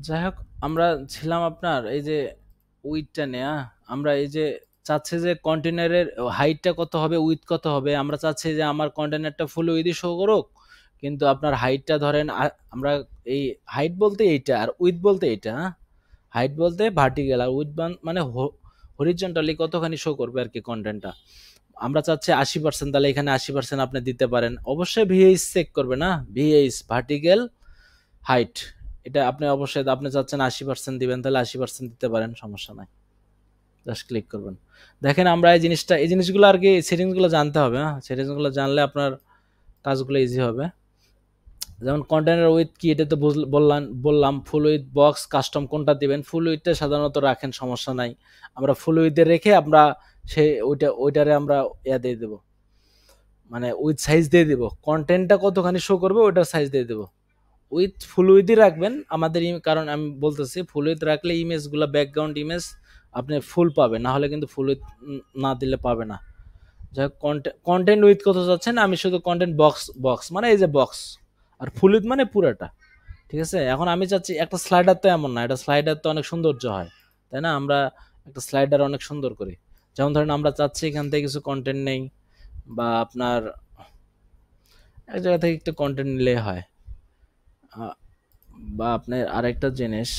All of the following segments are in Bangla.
যাই হোক, আমরা ছিলাম আপনার এই যে উইথটা নেয়া, আমরা এই যে চাচ্ছি যে কন্টেনারের হাইটটা কত হবে, উইথ কত হবে। আমরা চাচ্ছি যে আমার কন্টেনারটা ফুল উইথই শো করুক, কিন্তু আপনার হাইটটা ধরেন আমরা এই হাইট বলতে এইটা আর উইথ বলতে এইটা, হ্যাঁ? হাইট বলতে ভার্টিক্যাল আর উইথ মানে হরিজন্টালি কতখানি শো করবে আর কি কন্টেন্টটা। আমরা চাচ্ছি 80%, তাহলে এখানে 80% আপনি দিতে পারেন। অবশ্যই ভিএইচ চেক করবে না, ভিএইচ ভার্টিক্যাল হাইট, এটা আপনি অবশ্যই, আপনি চাচ্ছেন 80% দিবেন, তাহলে 80% দিতে পারেন, সমস্যা নাই। জাস্ট ক্লিক করবেন। দেখেন আমরা এই জিনিসটা, এই জিনিসগুলো আর কি সেটিংসগুলো জানতে হবে, হ্যাঁ? সেটিংসগুলো জানলে আপনার কাজগুলো ইজি হবে। যেমন কন্টেনার উইথ কি, এটা তো বললাম ফুল উইথ বক্স কাস্টম কোনটা দিবেন। ফুল উইথটা সাধারণত রাখেন, সমস্যা নাই। আমরা ফুল উইথে রেখে আমরা সে ওইটারে আমরা ইয়া দিয়ে দেবো, মানে উইথ সাইজ দিয়ে দিব, কন্টেন্টটা কতখানি শো করবে ওইটার সাইজ দিয়ে দেবো। উইথ ফুল উইথই রাখবেন আমাদের, কারণ আমি বলতেছি ফুল উইথ রাখলে ইমেজগুলো ব্যাকগ্রাউন্ড ইমেজ আপনি ফুল পাবে, না হলে কিন্তু ফুল উইথ না দিলে পাবে না। যাই হোক, কন্টেন্ট উইথ কত চাচ্ছেন, আমি শুধু কন্টেন্ট বক্স, বক্স মানে এই যে বক্স, আর ফুল উইথ মানে পুরাটা। ঠিক আছে, এখন আমি চাচ্ছি একটা স্লাইডার, তো এমন না, এটা স্লাইডার তো অনেক সৌন্দর্য হয়, তাই না? আমরা একটা স্লাইডার অনেক সুন্দর করি। যেমন ধরেন আমরা চাচ্ছি এখান থেকে কিছু কন্টেন্ট নেই, বা আপনার এক জায়গা থেকে একটু কন্টেন্ট নিলে হয়। আহ, বা আপনার আরেকটা জিনিস,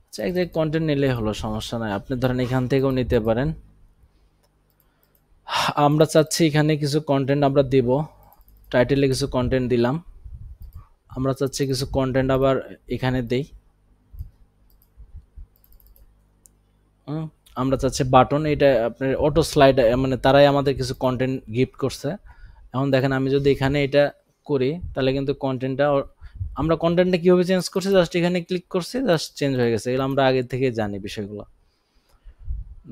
আচ্ছা এক জায়গায় কন্টেন্ট নিলে হলো, সমস্যা নাই, আপনি ধরেন এখান থেকেও নিতে পারেন। আমরা চাচ্ছি এখানে কিছু কন্টেন্ট আমরা দিব, টাইটেলে কিছু কন্টেন্ট দিলাম। আমরা চাচ্ছি কিছু কন্টেন্ট আবার এখানে দেই। আমরা চাচ্ছি বাটন, এটা আপনার অটো স্লাইড, মানে তারাই আমাদের কিছু কন্টেন্ট গিফট করছে। এখন দেখেন আমি যদি এখানে এটা করি, তাহলে কিন্তু কন্টেন্টটা, আমরা কন্টেন্টটা কীভাবে চেঞ্জ করছি, জাস্ট এখানে ক্লিক করছি, জাস্ট চেঞ্জ হয়ে গেছে। এগুলো আমরা আগে থেকে জানি বিষয়গুলো।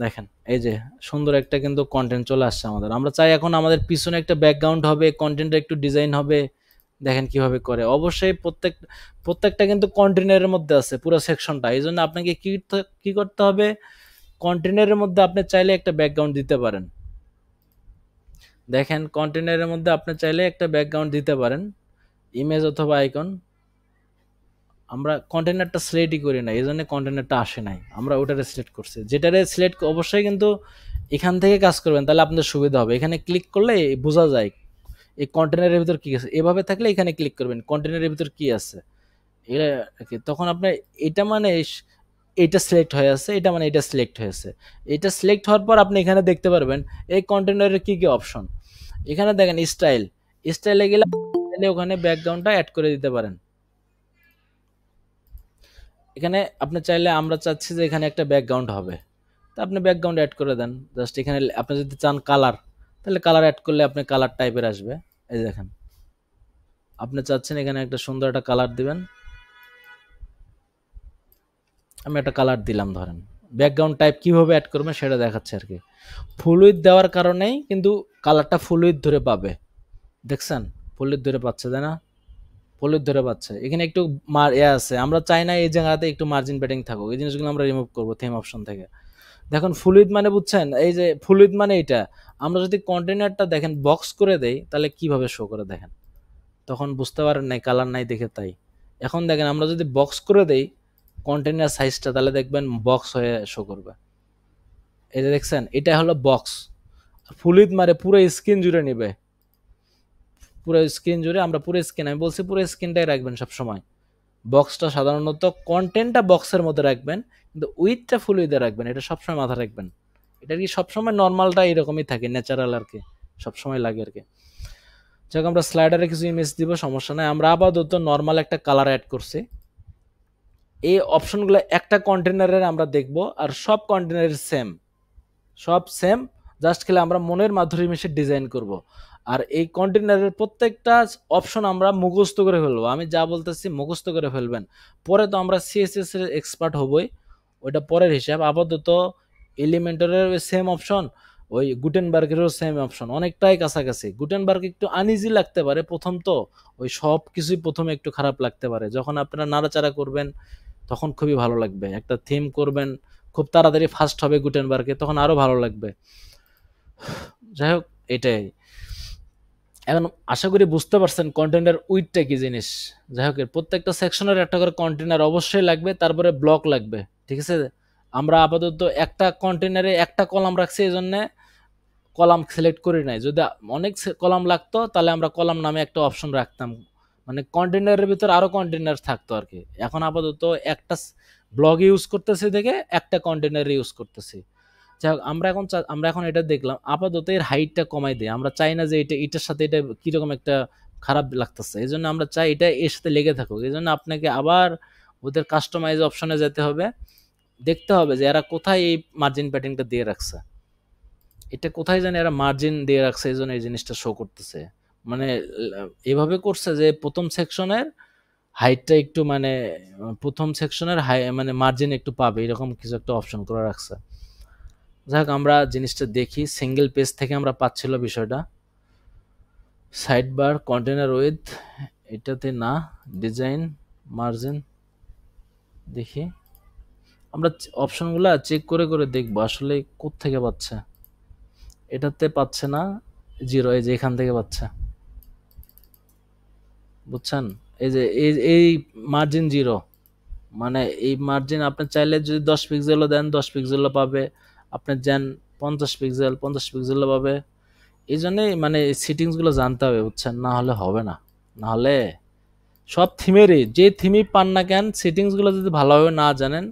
দেখেন এই যে সুন্দর একটা কিন্তু কন্টেন্ট চলে আসছে আমাদের। আমরা চাই এখন আমাদের পিছনে একটা ব্যাকগ্রাউন্ড হবে, কন্টেন্টটা একটু ডিজাইন হবে। দেখেন কিভাবে করে, অবশ্যই প্রত্যেকটা কিন্তু কন্টেনারের মধ্যে আছে পুরো সেকশনটা। এই জন্য আপনাকে কি করতে হবে, কন্টেনারের মধ্যে আপনি চাইলে একটা ব্যাকগ্রাউন্ড দিতে পারেন। দেখেন কন্টেনারের মধ্যে আপনি চাইলে একটা ব্যাকগ্রাউন্ড দিতে পারেন, ইমেজ অথবা আইকন। আমরা কন্টেনারটা সিলেক্টই করি না, এই জন্য কন্টেনারটা আসে নাই, আমরা ওটারে সিলেক্ট করছি। যেটারে সিলেক্ট অবশ্যই কিন্তু এখান থেকে কাজ করবেন, তাহলে আপনাদের সুবিধা হবে। এখানে ক্লিক করলে বোঝা যায় এই কন্টেনারের ভিতর কি আছে। এভাবে থাকলে এখানে ক্লিক করবেন কন্টেনারের ভিতর কি আছে, এটা কি তখন আপনার এটা মানে এটা সিলেক্ট হয়ে আছে, এটা মানে এটা সিলেক্ট হয়েছে। এটা সিলেক্ট হওয়ার পর আপনি এখানে দেখতে পারবেন এই কন্টেনারের কি কি অপশন। এখানে দেখেন স্টাইলে গেলে ওখানে ব্যাকগ্রাউন্ডটা অ্যাড করে দিতে পারেন। এখানে আপনি চাইলে, আমরা চাচ্ছি যে এখানে একটা ব্যাকগ্রাউন্ড হবে, তো আপনি ব্যাকগ্রাউন্ড অ্যাড করে দেন। জাস্ট এখানে আপনি যদি চান কালার, তাহলে কালার অ্যাড করলে আপনি কালার টাইপের আসবে। এই দেখেন আপনি চাচ্ছেন এখানে একটা সুন্দর একটা কালার দিবেন, আমি একটা কালার দিলাম। ধরেন ব্যাকগ্রাউন্ড টাইপ কিভাবে অ্যাড করবেন সেটা দেখাচ্ছে আর কি। ফুল উইথ দেওয়ার কারণেই কিন্তু কালারটা ফুল উইথ ধরে পাবে। দেখছেন ফুল উইথ ধরে পাচ্ছে, তাই না? ফুল উইথ ধরে পাচ্ছে। এখানে একটু আছে, আমরা চাই না এই জায়গাতে একটু মার্জিন প্যাডিং থাকুক, এই জিনিসগুলো আমরা রিমুভ করবো থিম অপশন থেকে। দেখুন ফুল উইথ মানে বুঝছেন, এই যে ফুল উইথ মানে এটা। আমরা যদি কন্টেনারটা দেখেন বক্স করে দেই, তাহলে কিভাবে শো করে দেখেন, তখন বুঝতে পারেন নাই, কালার নাই দেখে তাই। এখন দেখেন আমরা যদি বক্স করে দেই কন্টেনার সাইজটা, তাহলে দেখবেন বক্স হয়ে শো করবে। এই যে দেখছেন এটা হলো বক্স। ফুল উইথ মানে পুরো স্ক্রিন জুড়ে নিবে, পুরো স্ক্রিন জুড়ে। আমরা পুরো স্ক্রিন, আমি বলছি পুরো স্ক্রিনটাই রাখবেন সব সময়। বক্সটা সাধারণত কন্টেন্টটা বক্সের মধ্যে রাখবেন, কিন্তু উইথটা ফুল উইথে রাখবেন, এটা সবসময় মাথায় রাখবেন। এটা কি সবসময় নর্মালটা এরকমই থাকে, ন্যাচারাল আর কি, সবসময় লাগে আর কি। যখন আমরা স্লাইডারে কিছু ইমেজ দিব, সমস্যা নাই। আমরা আপাতত নর্মাল একটা কালার অ্যাড করছি। এই অপশনগুলো একটা কন্টেনারের আমরা দেখব, আর সব কন্টেনারের সেম, সব সেম। জাস্ট খেলে আমরা মনের মাধুরী মিশে ডিজাইন করব। আর এই কন্টেনারের প্রত্যেকটা অপশন আমরা মুখস্থ করে ফেলবো, আমি যা বলতেছি মুখস্থ করে ফেলবেন। পরে তো আমরা সিএসএস এর এক্সপার্ট হবই, ওইটা পরের হিসাব। আপাতত এলিমেন্টরের সেম অপশন, ওই গুটেনবার্গেরও সেম অপশন, অনেকটাই কাছাকাছি। গুটেনবার্গ একটু আনইজি লাগতে পারে প্রথম, তো ওই সব কিছুই প্রথমে একটু খারাপ লাগতে পারে, যখন আপনারা নাড়াচাড়া করবেন তখন খুবই ভালো লাগবে। একটা থিম করবেন খুব তাড়াতাড়ি ফাস্ট হবে গুটেনবার্গে, তখন আরো ভালো লাগবে। যাই হোক এটাই। এখন আশা করি বুঝতে পারছেন কন্টেনার উইথটা কি জিনিস। যাই হোক, প্রত্যেকটা সেকশনের একটা করে কন্টেনার অবশ্যই লাগবে, তারপরে ব্লক লাগবে। ঠিক আছে, আমরা আপাতত একটা কন্টেনারে একটা কলাম রাখছি, এই জন্য কলাম সিলেক্ট করি নাই। যদি অনেক কলাম লাগতো তাহলে আমরা কলাম নামে একটা অপশন রাখতাম, মানে কন্টেনারের ভিতর আরো কন্টেনার থাকতো আর কি। এখন আপাতত একটা ব্লগ ইউজ করতেছি দেখে একটা কন্টেনার ইউজ করতেছি। যাই হোক, আমরা এখন এটা দেখলাম, আপাতত এর হাইটটা কমাই দিই। আমরা চাই না যে এটা এটার সাথে এটা কিরকম একটা খারাপ লাগতেছে, এই জন্য আমরা চাই এটা এর সাথে লেগে থাকুক। এই জন্য আপনাকে আবার ওদের কাস্টমাইজ অপশনে যেতে হবে, দেখতে হবে যে এরা কোথায় এই মার্জিন প্যাটার্নটা দিয়ে রাখছে। এটা কোথায় জানি এরা মার্জিন দিয়ে রাখছে, এই জন্য এই জিনিসটা শো করতেছে। মানে এভাবে করছে যে প্রথম সেকশনের হাইটটা একটু মানে প্রথম সেকশনের হাই মানে মার্জিন একটু পাবে, এরকম কিছু একটা অপশন করে রাখছে। যাই হোক, আমরা জিনিসটা দেখি। সিঙ্গেল পেজ থেকে আমরা পাচ্ছিল বিষয়টা। সাইড বার কন্টেনার উইথ, এটাতে না, ডিজাইন মার্জিন দেখি। আমরা অপশনগুলো চেক করে করে দেখবো আসলে কোত্থেকে পাচ্ছে। এটাতে পাচ্ছে না, জিরো, এই যে এখান থেকে পাচ্ছে, বুঝছেন? এই যে এই মার্জিন জিরো, মানে এই মার্জিন আপনি চাইলে যদি 10 পিক্সেলও দেন 10 পিক্সেলও পাবে, আপনি যান 50 পিক্সেল 50 পিক্সেলও পাবে। এই জন্যই মানে সেটিংসগুলো জানতে হবে, বুঝছেন? না হলে হবে না। না হলে সব থিমেরই যে থিমই পান না কেন, সেটিংসগুলো যদি ভালোভাবে না জানেন,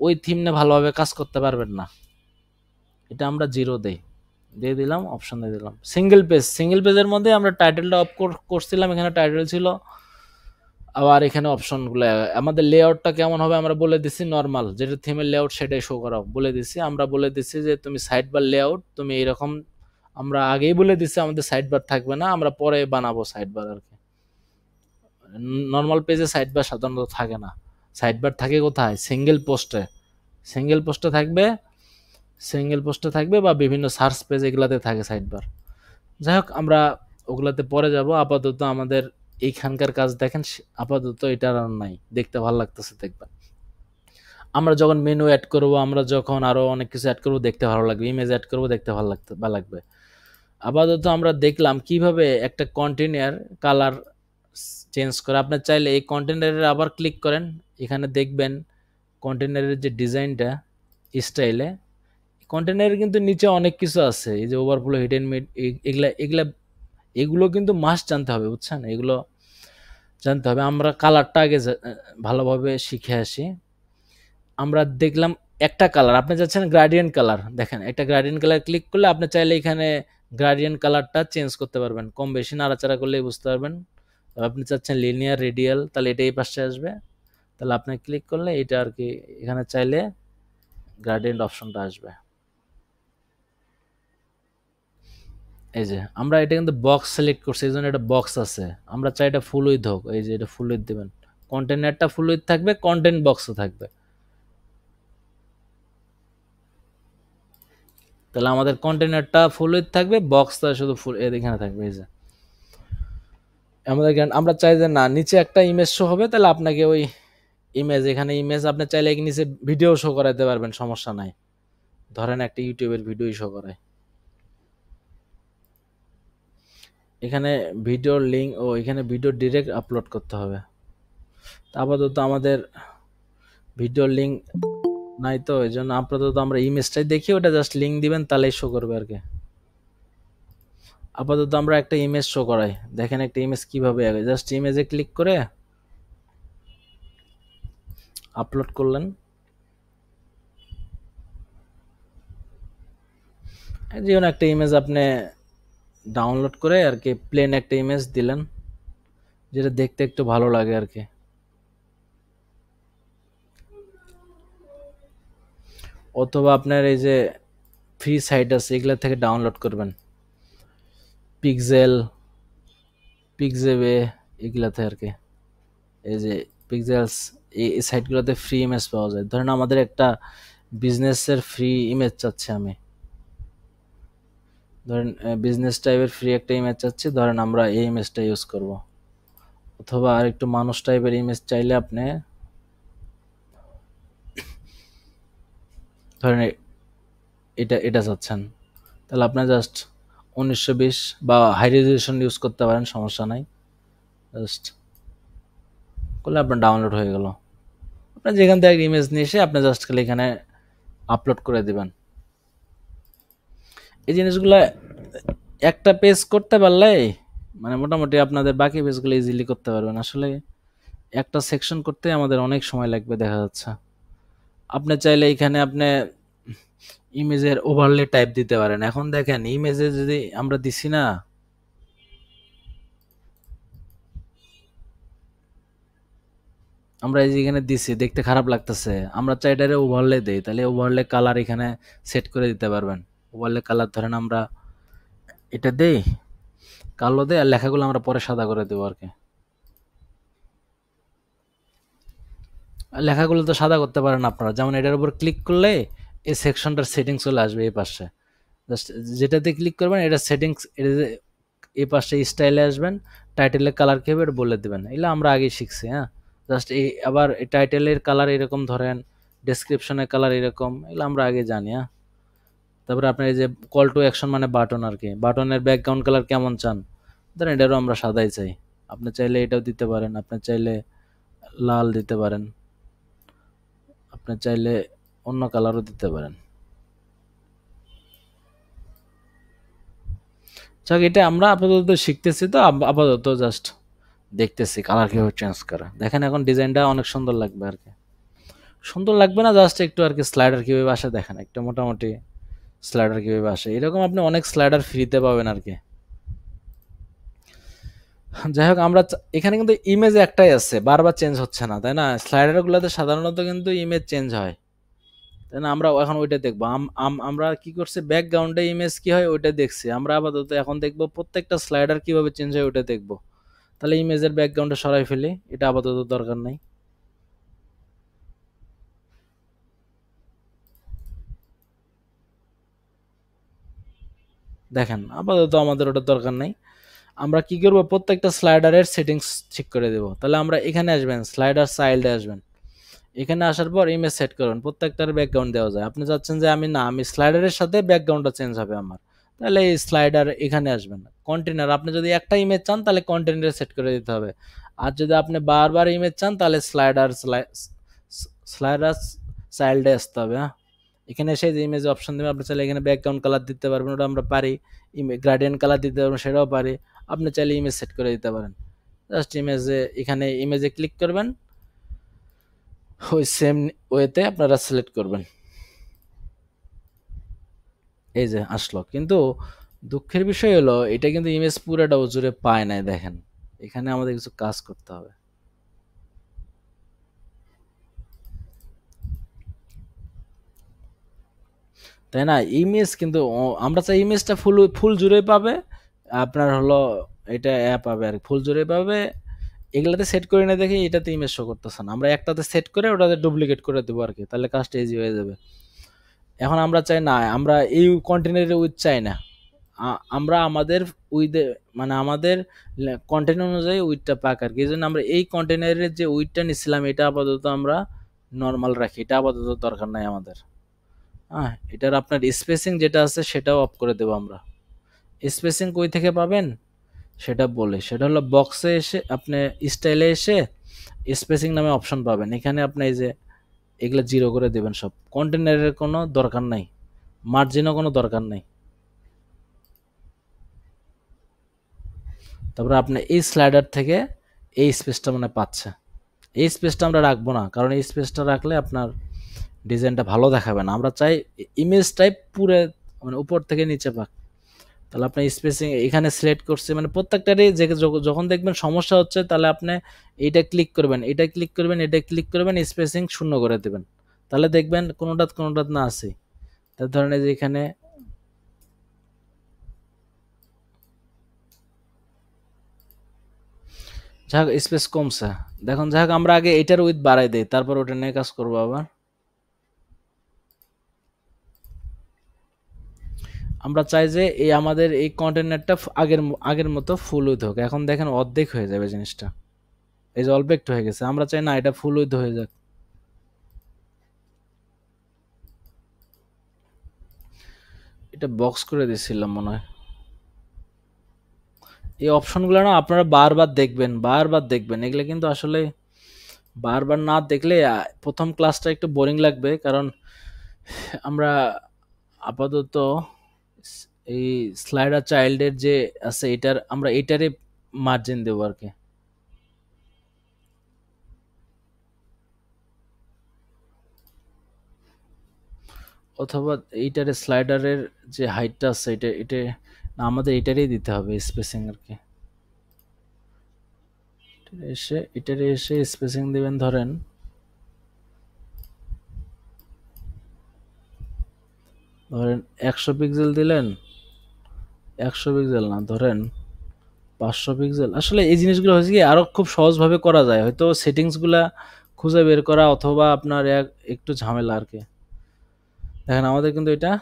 ওই থিম নিয়ে ভালোভাবে কাজ করতে পারবেন না। এটা আমরা জিরো দেই, দিয়ে দিলাম, অপশন দিয়ে দিলাম। সিঙ্গেল পেজের মধ্যে আমরা টাইটেলটা অফ করছিলাম, এখানে টাইটেল ছিল। আবার এখানে অপশনগুলো আমাদের লেআউটটা কেমন হবে আমরা বলে দিছি, নর্মাল যেটা থিমের লেআউট সেটাই শো করা বলে দিছি। আমরা বলে দিছি যে তুমি সাইড বার লেআউট তুমি এইরকম, আমরা আগেই বলে দিছি আমাদের সাইড বার থাকবে না, আমরা পরে বানাবো সাইড বার আর কি। নর্মাল পেজে সাইড বার সাধারণত থাকে না, সাইড বার থাকে কোথায়? সিঙ্গেল পোস্টে থাকবে, বা বিভিন্ন সার্চ পেজ এগুলাতে থাকে সাইড বার। যাই হোক, আমরা ওগুলাতে পরে যাব। আপাতত আমাদের এইখানকার কাজ দেখেন, আপাতত এটা আর নাই, দেখতে ভালো লাগতেছে দেখবেন। আমরা যখন মেনু অ্যাড করব, আমরা যখন আরো অনেক কিছু অ্যাড করব, দেখতে ভালো লাগবে, ইমেজ অ্যাড করব, দেখতে ভালো লাগবে। আপাতত আমরা দেখলাম কিভাবে একটা কন্টেনার কালার চেঞ্জ করে। আপনি চাইলে এই কন্টেনারের আবার ক্লিক করেন, এখানে দেখবেন কন্টেনারের যে ডিজাইনটা স্টাইলে, কন্টেনারের কিন্তু নিচে অনেক কিছু আছে, এই যে ওভারফ্লো, হিডেন মিড, এগুলা এগুলা এগুলো কিন্তু মাস্ট জানতে হবে, বুঝছেন? এগুলো জানতে হবে। আমরা কালারটা আগে ভালোভাবে শিখে আসি। আমরা দেখলাম একটা কালার, আপনি চাচ্ছেন গ্রাডিয়েন্ট কালার, দেখেন একটা গ্রাডিয়েন্ট কালার ক্লিক করলে আপনি চাইলে এখানে গ্রাডিয়েন্ট কালারটা চেঞ্জ করতে পারবেন, কম বেশি নাড়াচাড়া করলেই বুঝতে পারবেন। আপনি চাচ্ছেন লিনিয়ার রেডিয়াল, তাহলে এটা এই পাশে আসবে, তাহলে আপনি ক্লিক করলে এটা আর কি, এখানে চাইলে গ্রাডিয়েন্ট অপশনটা আসবে। এই যে আমরা এটা কিন্তু বক্স সিলেক্ট করছি, এই জন্য এটা বক্স আছে। আমরা চাই এটা ফুল উইথ হোক, এই যে এটা ফুল উইথ দেবেন, কন্টেনারটা ফুল উইথ থাকবে, কন্টেন্ট বক্সও থাকবে। তাহলে আমাদের কন্টেনারটা ফুল উইথ থাকবে, বক্সটা শুধু ফুল এখানে থাকবে। এই যে আমাদের আমরা চাই যে না নিচে একটা ইমেজ শো হবে, তাহলে আপনাকে ওই ইমেজ, এখানে ইমেজ আপনি চাইলে নিচে ভিডিও শো করাতে পারবেন, সমস্যা নাই। ধরেন একটা ইউটিউবের ভিডিও শো করায়, এখানে ভিডিওর লিঙ্ক, ও এখানে ভিডিও ডিরেক্ট আপলোড করতে হবে। আপাতত আমাদের ভিডিওর লিঙ্ক নাই, তো এই জন্য আপাতত আমরা ইমেজটাই দেখি, ওটা জাস্ট লিঙ্ক দিবেন তাহলেই শো করবে আর কি। আপাতত আমরা একটা ইমেজ শো করাই, দেখেন একটা ইমেজ কিভাবে আগে, জাস্ট ইমেজে ক্লিক করে আপলোড করলেন। যেমন একটা ইমেজ আপনি ডাউনলোড করে আর কি, প্লেন একটা ইমেজ দিলেন যেটা দেখতে একটু ভালো লাগে আর কি। অথবা আপনার এই যে ফ্রি সাইট আছে, এগুলা থেকে ডাউনলোড করবেন, পিক্সেল, পিক্সেবে, এগুলাতে আর কি। এই যে পিক্সেলস, এই সাইটগুলোতে ফ্রি ইমেজ পাওয়া যায়। ধরেন আমাদের একটা বিজনেসের ফ্রি ইমেজ চাচ্ছি আমি, ধরেন বিজনেস টাইপের ফ্রি একটা ইমেজ চাচ্ছি, ধরেন আমরা এই ইমেজটা ইউজ করব। অথবা আর একটু মানুষ টাইপের ইমেজ চাইলে আপনি ধরেন এটা এটা চাচ্ছেন, তাহলে আপনার জাস্ট 1920 বা হাই রেজলিউশন ইউজ করতে পারেন, সমস্যা নাই। জাস্ট করলে আপনার ডাউনলোড হয়ে গেল। আপনি যেখান থেকে ইমেজ নিয়ে এসে আপনি জাস্ট খালি এখানে আপলোড করে দিবেন। এই জিনিসগুলো একটা পেজ করতে পারলে মানে মোটামুটি আপনাদের বাকি পেজগুলো ইজিলি করতে পারবেন। আসলে একটা সেকশন করতে আমাদের অনেক সময় লাগবে দেখা যাচ্ছে। আপনি চাইলে এখানে আপনি ইমেজের ওভারলে টাইপ দিতে পারেন। এখন দেখেন ইমেজে যদি আমরা দিছি না, আমরা এই যে এখানে দিছি দেখতে খারাপ লাগতেছে, আমরা চাই এটারে ওভারলে দেই, তাহলে ওভারলে কালার এখানে সেট করে দিতে পারবেন। ওভারলে কালার ধরেন আমরা এটা দেই, কালো দেই, আর লেখাগুলো আমরা পরে সাদা করে দেবো আর কি। আর লেখাগুলো তো সাদা করতে পারেন আপনারা, যেমন এটার উপর ক্লিক করলে এই সেকশনটার সেটিং চলে আসবে এই পাশে। জাস্ট যেটাতে ক্লিক করবেন এটা সেটিংস, এটা এই পাশে স্টাইলে আসবেন, টাইটেলের কালার কী হবে এটা বলে দেবেন। এগুলো আমরা আগেই শিখছি। হ্যাঁ, জাস্ট এই আবার এই টাইটেলের কালার এরকম ধরেন, ডেসক্রিপশনের কালার এরকম, এগুলো আমরা আগে জানি। হ্যাঁ, তারপরে আপনার এই যে কল টু অ্যাকশন মানে বাটন আর কি, বাটনের ব্যাকগ্রাউন্ড কালার কেমন চান, ধরেন এটারও আমরা সাদাই চাই। আপনি চাইলে এটাও দিতে পারেন, আপনি চাইলে লাল দিতে পারেন, আপনি চাইলে অন্য কালারও দিতে পারেন। যাক, এটা আমরা আপাতত শিখতেছি, তো আপাতত জাস্ট দেখতেছি কালার কীভাবে চেঞ্জ করা। দেখেন এখন ডিজাইনটা অনেক সুন্দর লাগবে আর কি। সুন্দর লাগবে না, জাস্ট একটু আর কি স্লাইডার কীভাবে আসে দেখেন, একটু মোটামুটি স্লাইডার কীভাবে আসে, এরকম আপনি অনেক স্লাইডার ফ্রিতে পাবেন আর কি। যাই হোক, আমরা এখানে কিন্তু ইমেজ একটাই আছে, বারবার চেঞ্জ হচ্ছে না, তাই না? স্লাইডারগুলোতে সাধারণত কিন্তু ইমেজ চেঞ্জ হয়, তাই না? আমরা এখন ওইটা দেখবো। আমরা কি করছি, ব্যাকগ্রাউন্ডে ইমেজ কি হয় ওইটা দেখছি, আমরা আপাতত এখন দেখবো প্রত্যেকটা স্লাইডার কিভাবে চেঞ্জ হয় ওইটা দেখবো। তাহলে ইমেজের ব্যাকগ্রাউন্ডে সরাই ফেলি, এটা আপাতত দরকার নাই। দেখেন আপাতত আমাদের ওটা দরকার নাই। আমরা কি করব, প্রত্যেকটা স্লাইডারের সেটিংস ঠিক করে দেব। তাহলে আমরা এখানে আসবেন, স্লাইডার চাইল্ডে আসবেন, এখানে আসার পর ইমেজ সেট করবেন, প্রত্যেকটার ব্যাকগ্রাউন্ড দেওয়া যায়। আপনি চাচ্ছেন যে আমি স্লাইডারের সাথে ব্যাকগ্রাউন্ডটা চেঞ্জ হবে আমার, তাহলে এই স্লাইডার এখানে আসবেন। কন্টেনার, আপনি যদি একটা ইমেজ চান তাহলে কন্টেনারে সেট করে দিতে হবে। আর যদি আপনি বারবার ইমেজ চান তাহলে স্লাইডার চাইল্ডে আসতে হবে। হ্যাঁ, এখানে এসে যে ইমেজ অপশন দেবে, আপনি চাইলে এখানে ব্যাকগ্রাউন্ড কালার দিতে পারবেন, ওটা আমরা পারি। গ্রাডিয়েন্ট কালার দিতে পারবেন, সেটাও পারি। আপনি চাইলে ইমেজ সেট করে দিতে পারেন। জাস্ট ইমেজে, এখানে ইমেজে ক্লিক করবেন, ওই সেম ওয়েতে আপনারা সিলেক্ট করবেন। এই যে আসলো, কিন্তু দুঃখের বিষয় হলো এটা কিন্তু ইমেজ পুরোটা জুড়ে পায় নাই। দেখেন এখানে আমাদের কিছু কাজ করতে হবে, তাই না? ইমেজ কিন্তু আমরা চাই ইমেজটা ফুল ফুল জুড়ে পাবে, আপনার হলো এটা পাবে আর ফুল জুড়ে পাবে। এগুলাতে সেট করে না দেখে এটাতে ইমেজ শো করতেছে না, আমরা একটাতে সেট করে ওটাতে ডুপ্লিকেট করে দেবো আর কি, তাহলে কাজটা ইজি হয়ে যাবে। এখন আমরা চাই না, আমরা এই কন্টেনারের উইথ চাই না, আমরা আমাদের উইথে মানে আমাদের কন্টেন্ট অনুযায়ী উইথটা পাক আর কি। এই জন্য আমরা এই কন্টেনারের যে উইথটা নিচ্ছিলাম এটা আপাতত আমরা নর্মাল রাখি, এটা আপাতত দরকার নাই আমাদের। হ্যাঁ, এটার আপনার স্পেসিং যেটা আছে সেটাও অফ করে দেবো আমরা। স্পেসিং কই থেকে পাবেন সেটা বলে, সেটা হলো বক্সে এসে আপনি স্টাইলে এসে স্পেসিং নামে অপশন পাবেন, এখানে আপনি এই যে এগুলো জিরো করে দেবেন সব। কন্টেনারের কোনো দরকার নাই, মার্জিনও কোনো দরকার নাই। তারপরে আপনি এই স্লাইডার থেকে এই স্পেসটা মানে পাচ্ছে, এই স্পেসটা আমরা রাখবো না, কারণ এই স্পেসটা রাখলে আপনার ডিজাইনটা ভালো দেখাবে না। আমরা চাই ইমেজটাই পুরো মানে উপর থেকে নিচে পাক। তাহলে আপনি স্পেসিং এখানে সিলেক্ট করছে, মানে প্রত্যেকটারই যে যখন দেখবেন সমস্যা হচ্ছে তাহলে আপনি এইটা ক্লিক করবেন, এটা ক্লিক করবেন, এটা ক্লিক করবেন, স্পেসিং শূন্য করে দেবেন, তাহলে দেখবেন কোনোটাত না আছে। তার ধরেন এই যে এখানে যাক স্পেস কমছে, দেখুন যাক আমরা আগে এটার উইথ বাড়াই দেই, তারপর ওটা নিয়ে কাজ করবো আবার। আমরা চাই যে এই আমাদের এই কন্টেনারটা আগের আগের মতো ফুল উইথ হোক। এখন দেখেন অর্ধেক হয়ে যাবে জিনিসটা, এই যে অল্প একটু হয়ে গেছে, আমরা চাই না এটা ফুল উইথ হয়ে যাক। এটা বক্স করে দিয়েছিলাম মনে হয়। এই অপশনগুলো না আপনারা বারবার দেখবেন, বারবার দেখবেন। এগুলো কিন্তু আসলে বারবার না দেখলে প্রথম ক্লাসটা একটু বোরিং লাগবে, কারণ আমরা আপাতত এই স্লাইডার চাইল্ডের যে আছে এটার আমরা এটারে মার্জিন দেবো আর কি। অথবা এইটারে স্লাইডারের যে হাইটটা আছে এটা এটা না, আমাদের এটারই দিতে হবে স্পেসিং আর কি। এটারে এসে স্পেসিং দিবেন, ধরেন 100 পিক্সেল দিলেন, 100 পিক্সেল না, ধরেন 500 পিক্সেল। আসলে এই জিনিসগুলো হচ্ছে কি আরো খুব সহজভাবে করা যায়, হয়তো সেটিংসগুলা খুঁজে বের করা অথবা আপনার একটু ঝামেলা আর কি। দেখেন আমাদের কিন্তু এটা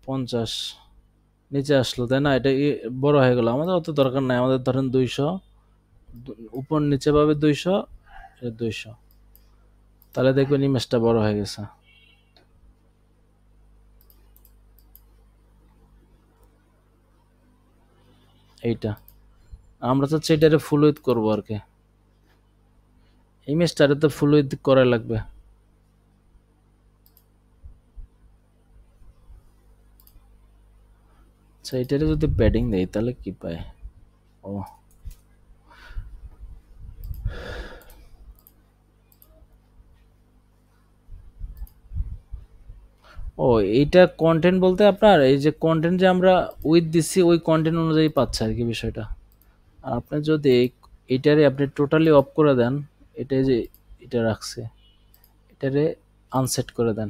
50 নিচে আসলো, তাই না? এটা বড় হয়ে গেল, আমাদের অত দরকার নাই। আমাদের ধরেন 200, উপর নিচে পাবে 200, 200, তাহলে দেখবেন ইমেজটা বড় হয়ে গেছে। এইটা আমরা চাচ্ছি এটারে ফুল উইথ করবো আর কি, ইমেজটারে তো ফুল উইথ করা লাগবে। আচ্ছা এটারে যদি প্যাডিং দেই তাহলে কি পায়? ও ও এইটা কন্টেন্ট বলতে আপনার এই যে কন্টেন্ট যে আমরা উইথ দিচ্ছি ওই কন্টেন্ট অনুযায়ী পাচ্ছে আর কি বিষয়টা। আর আপনি যদি এটারে আপনি টোটালি অফ করে দেন, এটা যে এটা রাখছে এটারে আনসেট করে দেন,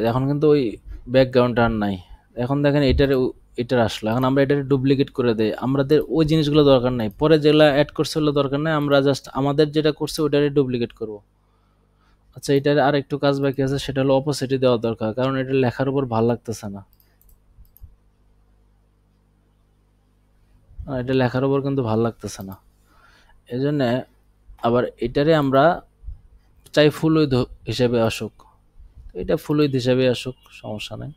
এখন কিন্তু ওই ব্যাকগ্রাউন্ড আর নাই। এখন দেখেন এটারে এটার আসলো, এখন আমরা এটারে ডুপ্লিকেট করে দেই। আমাদের ওই জিনিসগুলো দরকার নাই, পরে যেগুলো অ্যাড করছে ওগুলো দরকার নাই, আমরা জাস্ট আমাদের যেটা করছে ওটারে ডুপ্লিকেট করব। আচ্ছা এটার আর একটু কাজ বাকি আছে, সেটা হলো অপোসিটি দেওয়া দরকার, কারণ এটা লেখার উপর ভালো লাগতেছে না। এটা লেখার উপর কিন্তু ভালো লাগতেছে না, এই জন্য আবার এটারে আমরা চাই ফুল উইথ হিসেবে আসুক, এটা ফুল উইথ হিসেবে আসুক, সমস্যা নেই।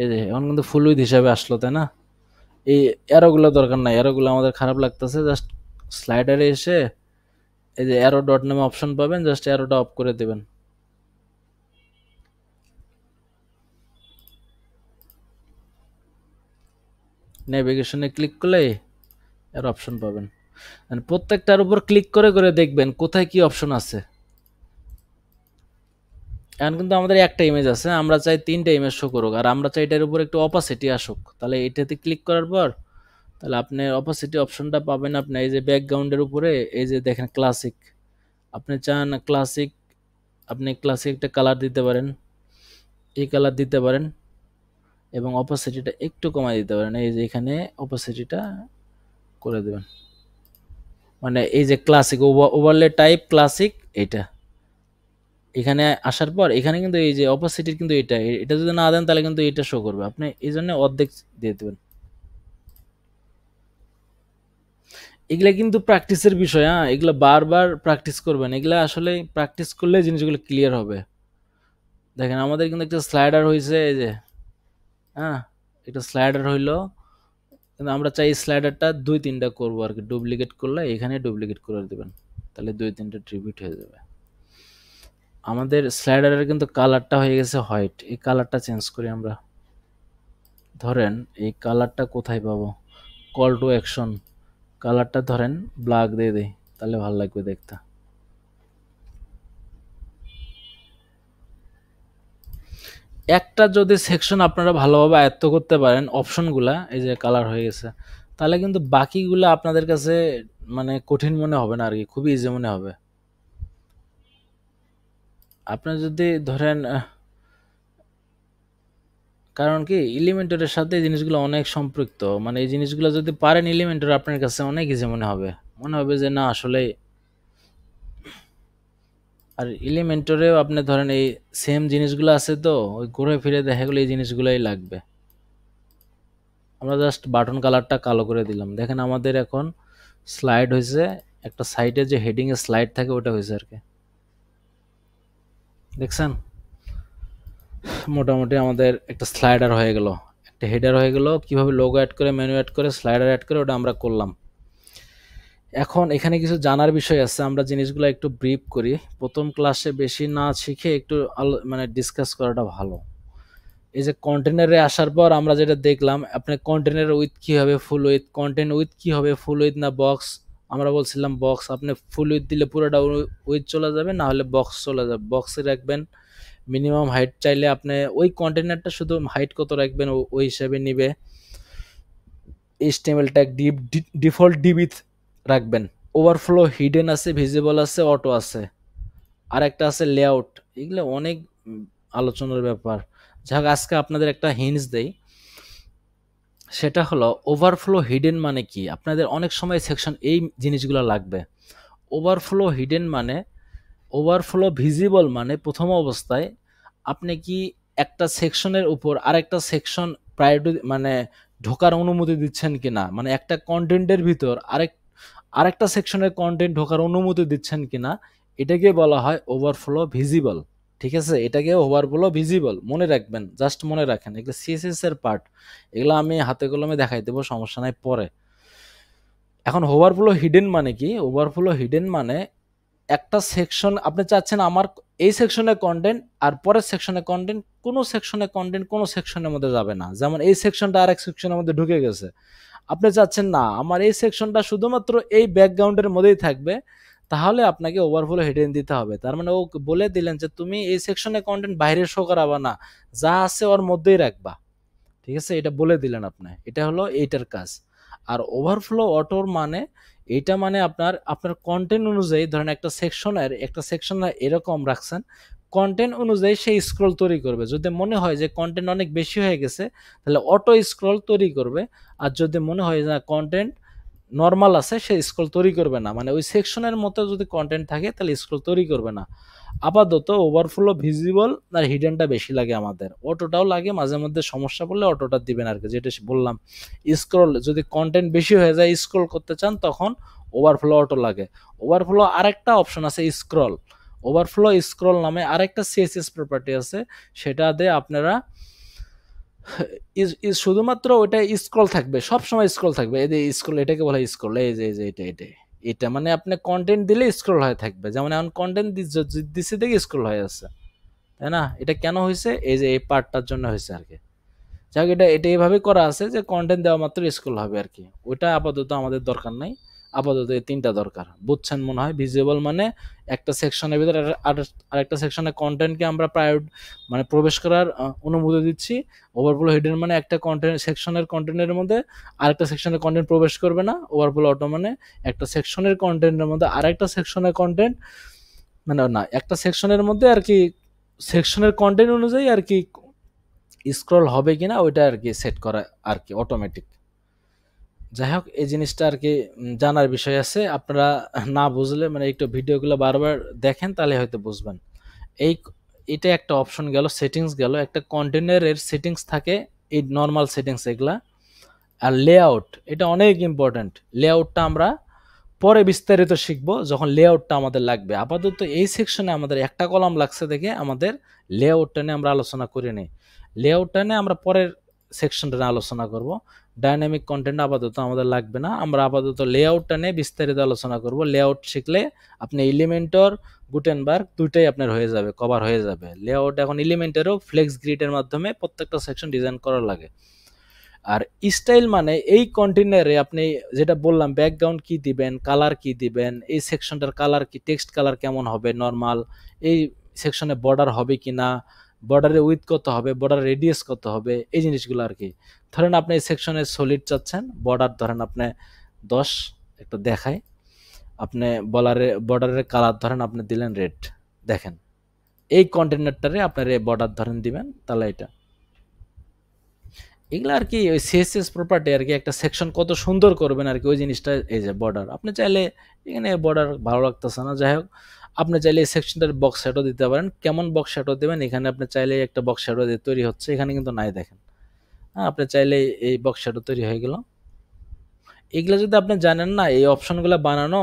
এই যে এখন কিন্তু ফুল উইথ হিসাবে আসলো, তাই না? এই অ্যারোগুলো দরকার নাই, অ্যারোগুলো আমাদের খারাপ লাগতেছে। জাস্ট স্লাইডারে এসে এই যে অ্যারো ডট নামে অপশন পাবেন, জাস্ট অ্যারোটা অফ করে দেবেন। নেভিগেশনে ক্লিক করলে এর অপশন পাবেন, প্রত্যেকটার উপর ক্লিক করে করে দেখবেন কোথায় কি অপশন আছে। এখন কিন্তু আমাদের একটা ইমেজ আছে, আমরা চাই 3টা ইমেজ শো করুক, আর আমরা চাই এটার উপর একটু অপাসিটি আসুক। তাহলে এটাতে ক্লিক করার পর তাহলে আপনি অপাসিটি অপশনটা পাবেন। আপনি এই যে ব্যাকগ্রাউন্ডের উপরে এই যে দেখেন ক্লাসিক, আপনি চান ক্লাসিক, আপনি ক্লাসিক একটা কালার দিতে পারেন, এই কালার দিতে পারেন, এবং অপাসিটিটা একটু কমাই দিতে পারেন। এই যে এখানে অপাসিটিটা করে দেবেন, মানে এই যে ক্লাসিক ওভারলে টাইপ ক্লাসিক, এটা এখানে আসার পর এখানে কিন্তু এই যে অপাসিটির কিন্তু এটা এটা যদি না দেন তাহলে কিন্তু এটা শো করবে। আপনি এই জন্য অর্ধেক দিয়ে দেবেন। এগুলা কিন্তু প্র্যাকটিসের বিষয়, হ্যাঁ, এগুলো বারবার প্র্যাকটিস করবেন, এগুলা আসলে প্র্যাকটিস করলে জিনিসগুলো ক্লিয়ার হবে। দেখেন আমাদের কিন্তু একটা স্লাইডার হয়েছে, এই যে, হ্যাঁ, একটা স্লাইডার হইলো, কিন্তু আমরা চাই স্লাইডারটা 2-3টা করবো আর কি। ডুপ্লিকেট করলে এখানে ডুপ্লিকেট করে দেবেন, তাহলে 2-3টা ট্রিবিউট হয়ে যাবে। আমাদের স্লাইডারের কিন্তু কালারটা হয়ে গেছে হোয়াইট, এই কালারটা চেঞ্জ করি আমরা। ধরেন এই কালারটা কোথায় পাবো, কল টু অ্যাকশন, কালারটা ধরেন ব্ল্যাক দিয়ে দেই, তাহলে ভালো লাগবে দেখতে। একটা যদি সেকশন আপনারা ভালোভাবে আয়ত্ত করতে পারেন অপশনগুলা, এই যে কালার হয়ে গেছে, তাহলে কিন্তু বাকিগুলা আপনাদের কাছে মানে কঠিন মনে হবে না আর কি, খুবই ইজি মনে হবে। আপনার যদি ধরেন কারণ কি এলিমেন্টরের সাথে এই জিনিসগুলো অনেক সম্পৃক্ত, মানে এই জিনিসগুলো যদি পারেন এলিমেন্টর আপনার কাছে অনেক ইজি মনে হবে, মনে হবে যে না আসলে। আর এলিমেন্টরেও আপনি ধরেন এই সেম জিনিসগুলো আছে, তো ওই ঘুরে ফিরে দেখা গেলো এই জিনিসগুলোই লাগবে। আমরা জাস্ট বাটন কালারটা কালো করে দিলাম। দেখেন আমাদের এখন স্লাইড হয়েছে, একটা সাইডে যে হেডিং এ স্লাইড থাকে ওটা হয়েছে আর কি, দেখছেন? মোটামুটি আমাদের একটা স্লাইডার হয়ে গেল, একটা হেডার হয়ে গেল। কিভাবে লোগো অ্যাড করে, মেনু অ্যাড করে, স্লাইডার অ্যাড করে, ওটা আমরা করলাম। এখন এখানে কিছু জানার বিষয় আছে, আমরা জিনিসগুলো একটু ব্রিফ করি। প্রথম ক্লাসে বেশি না শিখে একটু মানে ডিসকাস করাটা ভালো। এই যে কন্টেনারে আসার পর আমরা যেটা দেখলাম, আপনার কন্টেনার উইথ কি হবে, ফুল উইথ, কন্টেন্ট উইথ কি হবে, ফুল উইথ না বক্স। আমরা বলছিলাম বক্স। আপনি ফুল উইথ দিলে পুরোটা উইথ চলে যাবে, না হলে বক্স চলে যাবে। বক্সে রাখবেন মিনিমাম হাইট, চাইলে আপনি ওই কন্টেনারটা শুধু হাইট কত রাখবেন ওই হিসাবে নিবে। এইচটিএমএল ট্যাগ ডিফল্ট ডিবি রাখবেন। ওভারফ্লো হিডেন আছে, ভিজিবল আছে, অটো আছে, আর একটা আছে লেআউট। এগুলো অনেক আলোচনার ব্যাপার। যাক, আজকে আপনাদের একটা হিন্টস দেই, সেটা হলো ওভারফ্লো হিডেন মানে কি। আপনাদের অনেক সময় সেকশন এই জিনিসগুলো লাগবে। ওভারফ্লো হিডেন মানে, ওভারফ্লো ভিজিবল মানে প্রথম অবস্থায় আপনি কি একটা সেকশনের উপর আরেকটা সেকশন প্রায়োরিটি মানে ঢোকার অনুমতি দিচ্ছেন কিনা, মানে একটা কন্টেন্টের ভিতর আরেকটা সেকশনের কন্টেন্ট ঢোকার অনুমতি দিচ্ছেন কিনা, এটাকে বলা হয় ওভারফ্লো ভিজিবল। ঠিক আছে, এটাকে ওভারফ্লো ভিজিবল মনে রাখবেন, জাস্ট মনে রাখেন। এগুলো সিএসএস এর পার্ট, এগুলো আমি হাতে কলমে দেখাই দেবো, সমস্যা নাই পরে। এখন ওভারফ্লো হিডেন মানে কি? ওভারফ্লো হিডেন মানে একটা সেকশন আপনি চাচ্ছেন আমার এই সেকশনের কন্টেন্ট আর পরের সেকশনের কন্টেন্ট, কোনো সেকশনের মধ্যে যাবে না। যেমন এই সেকশনটা আরেক সেকশনের মধ্যে ঢুকে গেছে, আপনি চাচ্ছেন না আমার এই সেকশনটা শুধুমাত্র এই ব্যাকগ্রাউন্ডের মধ্যেই থাকবে, তাহলে আপনাকে ওভারফ্লো হিডেন দিতে হবে। তার মানে ও বলে দিলেন যে তুমি এই সেকশনের কন্টেন্ট বাইরে শো করাবা না, যা আছে ওর মধ্যেই রাখবা। ঠিক আছে, এটা বলে দিলেন আপনি, এটা হলো এইটার কাজ। আর ওভারফ্লো অটোর মানে, এইটা মানে আপনার আপনার কন্টেন্ট অনুযায়ী, ধরেন একটা সেকশন এরকম রাখছেন, কন্টেন্ট অনুযায়ী সেই স্ক্রল তৈরি করবে। যদি মনে হয় যে কন্টেন্ট অনেক বেশি হয়ে গেছে, তাহলে অটো স্ক্রল তৈরি করবে। আর যদি মনে হয় যে কন্টেন্ট নর্মাল আছে, সে স্ক্রল তৈরি করবে না, মানে ওই সেকশনের মতো যদি কন্টেন্ট থাকে তাহলে স্ক্রল তৈরি করবে না। আপাতত ওভারফ্লো ভিজিবল আর হিডেনটা বেশি লাগে আমাদের, অটোটাও লাগে মাঝে মধ্যে, সমস্যা পড়লে অটোটা দিবেন আর কি, যেটা বললাম। স্ক্রল যদি কন্টেন্ট বেশি হয়ে যায়, স্ক্রল করতে চান, তখন ওভারফ্লো অটো লাগে। ওভারফ্লো আরেকটা অপশন আছে স্ক্রল, ওভারফ্লো স্ক্রল নামে আরেকটা সিএসএস প্রপার্টি আছে, সেটা দিয়ে আপনারা শুধুমাত্র ওইটা স্ক্রল থাকবে, সব সময় স্ক্রল থাকবে। এই যে স্ক্রল, এটাকে বলা হয় স্ক্রল। এই যে এটা মানে আপনি কন্টেন্ট দিলে স্ক্রল হয়ে থাকবে। যেমন এখন কন্টেন্ট দিচ্ছে দেখে স্ক্রল হয়ে আছে, তাই না? এটা কেন হয়েছে? এই যে এই পার্টটার জন্য হয়েছে আর কি। যাক, এটা এইভাবে করা আছে যে কন্টেন্ট দেওয়া মাত্র স্ক্রল হবে আর কি। ওটা আপাতত আমাদের দরকার নাই, আপাতত এই তিনটা দরকার। বুঝছেন মনে হয়? ভিজিবল মানে একটা সেকশনের ভিতরে আরেকটা সেকশনের কন্টেন্টকে আমরা মানে প্রবেশ করার অনুমতি দিচ্ছি। ওভারফ্লো হিডেন মানে একটা সেকশনের কন্টেন্টের মধ্যে আরেকটা সেকশনের কন্টেন্ট প্রবেশ করবে না। ওভারফ্লো অটো মানে একটা সেকশনের কন্টেন্টের মধ্যে আরেকটা সেকশনের কন্টেন্ট, মানে না, একটা সেকশনের মধ্যে আর কি, সেকশনের কন্টেন্ট অনুযায়ী আর কি স্ক্রল হবে কিনা ওইটা আর কি সেট করা আর কি, অটোমেটিক। যাই হোক, এই জিনিসটা আর কি জানার বিষয় আছে। আপনারা না বুঝলে মানে একটু ভিডিওগুলো বারবার দেখেন, তাহলে হয়তো বুঝবেন। এই এটা একটা অপশন গেল, সেটিংস গেল। একটা কন্টেনারের সেটিংস থাকে, এই নর্মাল সেটিংস এগুলা। আর লেআউট, এটা অনেক ইম্পর্ট্যান্ট। লেআউটটা আমরা পরে বিস্তারিত শিখবো যখন লেআউটটা আমাদের লাগবে। আপাতত এই সেকশনে আমাদের একটা কলাম লাগছে দেখে আমাদের লেআউটটা নিয়ে আমরা আলোচনা করে নিই। লেআউটটা নিয়ে আমরা পরের সেকশনটা আলোচনা করব। ডাইনামিক কন্টেন্ট আপাতত আমাদের লাগবে না, আমরা আপাতত লেআউটটা নিয়ে বিস্তারিত আলোচনা করব। লেআউট শিখলে আপনি এলিমেন্টর, গুটেনবার্গ দুইটাই আপনার হয়ে যাবে, কভার হয়ে যাবে। লেআউট এখন এলিমেন্টেরও ফ্লেক্স গ্রিডের মাধ্যমে প্রত্যেকটা সেকশন ডিজাইন করা লাগে। আর স্টাইল মানে এই কন্টেনারে আপনি যেটা বললাম, ব্যাকগ্রাউন্ড কি দিবেন, কালার কি দিবেন, এই সেকশনটার কালার কি, টেক্সট কালার কেমন হবে, নরমাল, এই সেকশনে বর্ডার হবে কি না, বর্ডারের উইথ কত হবে, বর্ডার রেডিয়াস কত হবে, এই জিনিসগুলো আর কি। ধরেন আপনি এই সেকশনে সলিড চাচ্ছেন, বর্ডার ধরেন আপনি 10, একটা দেখায়, আপনি বর্ডারের কালার ধরেন আপনি দিলেন রেড। দেখেন এই কন্টেনারটারে আপনার এই বর্ডার ধরেন দিবেন, তাহলে এটা এগুলো আর কি ওই সিএসএস প্রপার্টি আর কি। একটা সেকশন কত সুন্দর করবেন আর কি, ওই জিনিসটা। এই যে বর্ডার, আপনি চাইলে এখানে বর্ডার ভালো লাগতেছে না, যাই হোক, আপনি চাইলে এই সেকশনটার বক্স শ্যাডো দিতে পারেন। কেমন বক্স শ্যাডো দেবেন? এখানে আপনি চাইলে একটা বক্স শ্যাডো দিয়ে তৈরি হচ্ছে, এখানে কিন্তু নাই, দেখেন হ্যাঁ, আপনি চাইলে এই বক্স শ্যাডো তৈরি হয়ে গেল। এগুলো যদি আপনি জানেন না এই অপশনগুলো বানানো,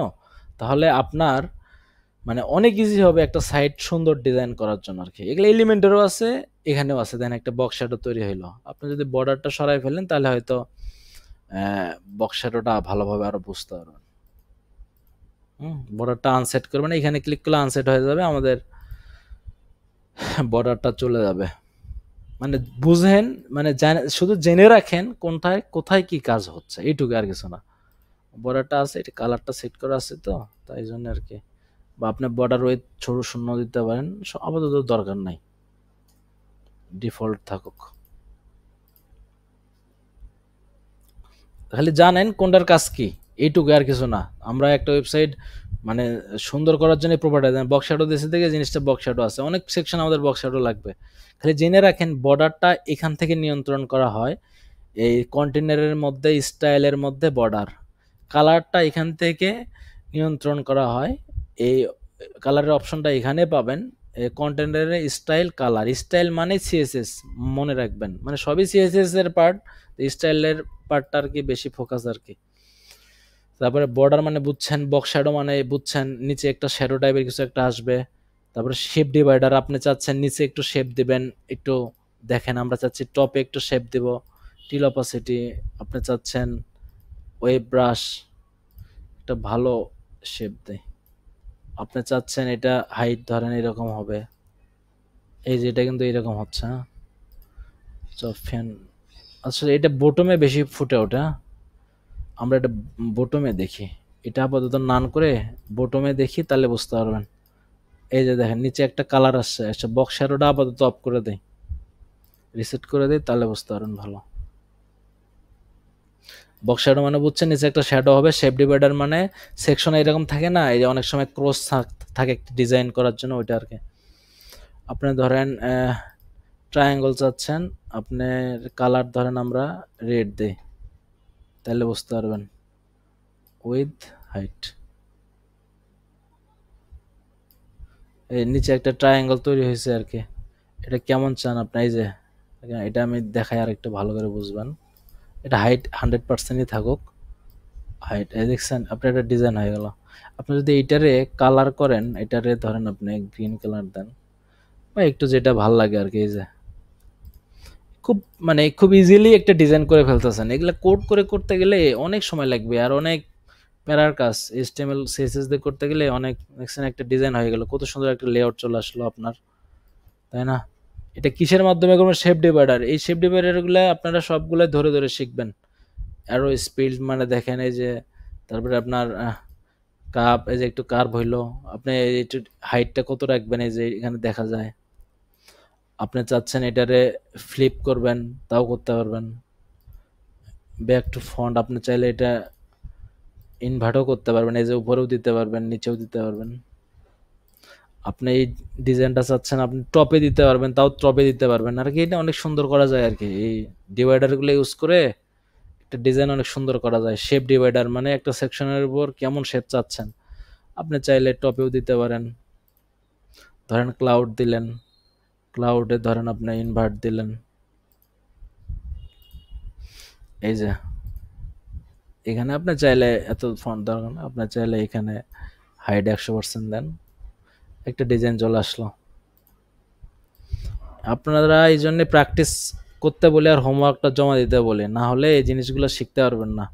তাহলে আপনার মানে অনেক ইজি হবে একটা সাইট সুন্দর ডিজাইন করার জন্য আর কি। এগুলো এলিমেন্টেরও আছে, এখানেও আছে। দেন একটা বক্স শ্যাডো তৈরি হইলো। আপনি যদি বর্ডারটা সরাই ফেলেন তাহলে হয়তো বক্স শ্যাডোটা ভালোভাবে আরো বুঝতে পারবেন। বর্ডারটা আনসেট করবেন, এখানে ক্লিক করলে আনসেট হয়ে যাবে, আমাদের বর্ডারটা চলে যাবে। মানে বুঝেন, মানে শুধু জেনে রাখেন কোনটায় কোথায় কি কাজ হচ্ছে, এইটুকু আর কিছু না। বর্ডারটা আছে, এটা কালারটা সেট করা আছে তো, তাই জন্য আর কি। বা আপনি বর্ডার ওয়েট ছোট শূন্য দিতে পারেন, আপাতত দরকার নাই, ডিফল্ট থাকুক। খালি জানেন কোনটার কাজ কি, এইটুকু আর কিছু না। আমরা একটা ওয়েবসাইট মানে সুন্দর করার জন্য প্রপার্টি দেন, বক্স শ্যাডো দেশে থেকে জিনিসটা বক্স শ্যাডো আছে, অনেক সেকশন আমাদের বক্স শ্যাডো লাগবে। খালি জেনে রাখেন বর্ডারটা এখান থেকে নিয়ন্ত্রণ করা হয়, এই কন্টেনারের মধ্যে স্টাইলের মধ্যে বর্ডার। কালারটা এখান থেকে নিয়ন্ত্রণ করা হয়, এই কালারের অপশনটা এখানে পাবেন। কন্টেনারের স্টাইল কালার, স্টাইল মানে সিএসএস, মনে রাখবেন, মানে সবই সিএসএস এর পার্ট, স্টাইলের পার্টটা আর কি বেশি ফোকাস আর কি। তারপরে বর্ডার মানে বুঝছেন, বক্স শ্যাডো মানে বুঝছেন, নিচে একটা শ্যাডো টাইপের কিছু একটা আসবে। তারপরে শেপ ডিভাইডার, আপনি চাচ্ছেন নিচে একটু শেপ দিবেন, একটু দেখেন আমরা চাচ্ছি টপে একটু শেপ দিব, টিল অপাসিটি। আপনি চাচ্ছেন ওয়েব ব্রাশ একটা ভালো শেপ দেয়, আপনি চাচ্ছেন এটা হাইট ধরেন এরকম হবে, এই যে এটা কিন্তু এরকম হচ্ছে। হ্যাঁ, ফ্যান আসলে এটা বোটমে বেশি ফুটে ওঠে। আমরা এটা বোটমে দেখি, এটা আপাতত নান করে বোটমে দেখি, তাহলে বুঝতে পারবেন। এই যে দেখেন নিচে একটা কালার আসছে, আচ্ছা বক্স শ্যাডোটা আপাতত অফ করে দেই, রিসেট করে দেই, তাহলে বুঝতে পারবেন ভালো। বক্স শ্যাডো মানে বুঝছেন, নিচে একটা শ্যাডো হবে। শেপ ডিভাইডার মানে সেকশনে এরকম থাকে না, এই যে অনেক সময় ক্রস থাকে একটা ডিজাইন করার জন্য, ওইটা আর কি। আপনি ধরেন ট্রায়াঙ্গল চাচ্ছেন, আপনার কালার ধরেন আমরা রেড দেই, তাহলে বুঝতে পারবেন। উইথ হাইট, এই নিচে একটা ট্রায়াঙ্গল তৈরি হয়েছে আর কি। এটা কেমন চান আপনি, এই যে এটা আমি দেখাই আর একটু ভালো করে বুঝবেন। এটা হাইট 100%ই থাকুক, হাইট এই দেখছেন আপনার একটা ডিজাইন হয়ে গেল। আপনি যদি এইটারে কালার করেন, এটারে ধরেন আপনি গ্রিন কালার দেন, বা একটু যেটা ভাল লাগে আর কি। এই যে খুব মানে খুব ইজিলি একটা ডিজাইন করে ফেলতেছেন। এগুলা কোড করে করতে গেলে অনেক সময় লাগবে আর অনেক প্যারার কাজ। এইচটিএমএল সিএসএস দিয়ে করতে গেলে অনেক, দেখছেন একটা ডিজাইন হয়ে গেল, কত সুন্দর একটা লেআউট চলে আসলো আপনার, তাই না? এটা কিসের মাধ্যমে করবেন? Shape divider. এই শেপ ডিভাইডারগুলো আপনারা সবগুলো ধরে ধরে শিখবেন। অ্যারো স্পিড মানে দেখেন এই যে, তারপরে আপনার কাপ, এই যে একটু কার্ভ হইলো, আপনি একটু হাইটটা কত রাখবেন, এই যে এখানে দেখা যায়। আপনি চাচ্ছেন এটারে ফ্লিপ করবেন, তাও করতে পারবেন। ব্যাক টু ফন্ট, আপনি চাইলে এটা ইনভার্টও করতে পারবেন, এই যে উপরেও দিতে পারবেন, নিচেও দিতে পারবেন। আপনি এই ডিজাইনটা চাচ্ছেন আপনি টপে দিতে পারবেন, তাও টপে দিতে পারবেন আর কি। এটা অনেক সুন্দর করা যায় আর কি, এই ডিভাইডারগুলো ইউজ করে একটা ডিজাইন অনেক সুন্দর করা যায়। শেপ ডিভাইডার মানে একটা সেকশনের উপর কেমন শেপ চাচ্ছেন, আপনি চাইলে টপেও দিতে পারেন। ধরেন ক্লাউড দিলেন, ক্লাউডে ধরেন আপনি ইনভার্ট দিলেন, এই যে এখানে আপনি চাইলে এত ফন্ট দরকার না, আপনি চাইলে এখানে হাইড 100% দেন, একটা ডিজাইন চলে আসলো। আপনারা এই জন্য প্র্যাকটিস করতে বলে আর হোমওয়ার্কটা জমা দিতে বলে, না হলে এই জিনিসগুলো শিখতে পারবেন না।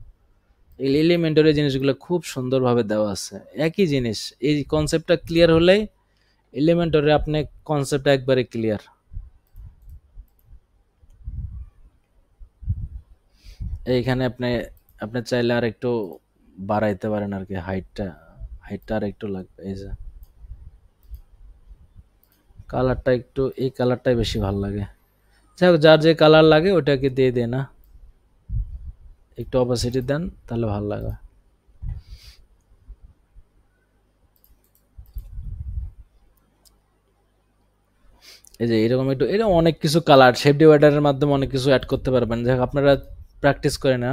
এই এলিমেন্টারি জিনিসগুলো খুব সুন্দরভাবে দেওয়া আছে, একই জিনিস। এই কনসেপ্টটা ক্লিয়ার হলেই এলিমেন্টারি আপনি কনসেপ্ট একবারে ক্লিয়ার। এইখানে আপনি আপনি চাইলে আর একটু বাড়াইতে পারেন আর কি, হাইটটা হাইটটা আর একটু লাগবে। এই যে কালারটা একটু, এই কালারটাই বেশি ভালো লাগে। যাই হোক, যার যে কালার লাগে ওটাকে দিয়ে দেন না, একটু অপাসিটি দেন, তাহলে ভালো লাগে। এই যে এরকম একটু, এরকম অনেক কিছু কালার শেপ ডিভাইডারের মাধ্যমে অনেক কিছু অ্যাড করতে পারবেন। যাই হোক, আপনারা প্র্যাকটিস করে না।